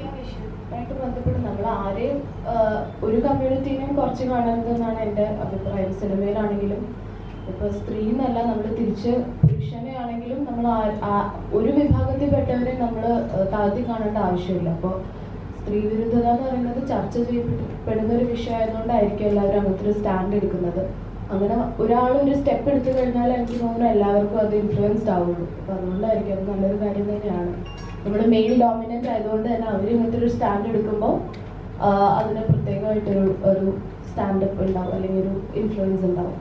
ആയിട്ട് ബന്ധപ്പെട്ട് നമ്മൾ ആരെയും ഒരു കമ്മ്യൂണിറ്റീനെയും കുറച്ച് കാണരുതെന്നാണ് എൻ്റെ അഭിപ്രായം. സിനിമയിലാണെങ്കിലും ഇപ്പോൾ സ്ത്രീ എന്നല്ല, നമ്മൾ തിരിച്ച് പുരുഷനെ ആണെങ്കിലും നമ്മൾ ഒരു വിഭാഗത്തിൽപ്പെട്ടവരെ നമ്മൾ താഴ്ത്തി കാണേണ്ട ആവശ്യമില്ല. അപ്പോൾ സ്ത്രീ വിരുദ്ധത എന്ന് പറയുന്നത് ചർച്ച ചെയ്യപ്പെടുന്ന ഒരു വിഷയമായതുകൊണ്ടായിരിക്കും എല്ലാവരും അങ്ങനത്തെ ഒരു സ്റ്റാൻഡ് എടുക്കുന്നത്. അങ്ങനെ ഒരാളൊരു സ്റ്റെപ്പ് എടുത്തു കഴിഞ്ഞാൽ എനിക്ക് തോന്നുന്നു എല്ലാവർക്കും അത് ഇൻഫ്ലുവൻസ്ഡ് ആവുള്ളൂ. അപ്പോൾ അതുകൊണ്ടായിരിക്കും അത് നല്ലൊരു കാര്യം തന്നെയാണ്. നമ്മൾ മെയിൽ ഡോമിനൻ്റ് ആയതുകൊണ്ട് തന്നെ അവർ ഇങ്ങനത്തെ ഒരു സ്റ്റാൻഡ് എടുക്കുമ്പോൾ അതിന് പ്രത്യേകമായിട്ടൊരു സ്റ്റാൻഡപ്പ് ഉണ്ടാവും, അല്ലെങ്കിൽ ഒരു ഇൻഫ്ലുവൻസ് ഉണ്ടാവും.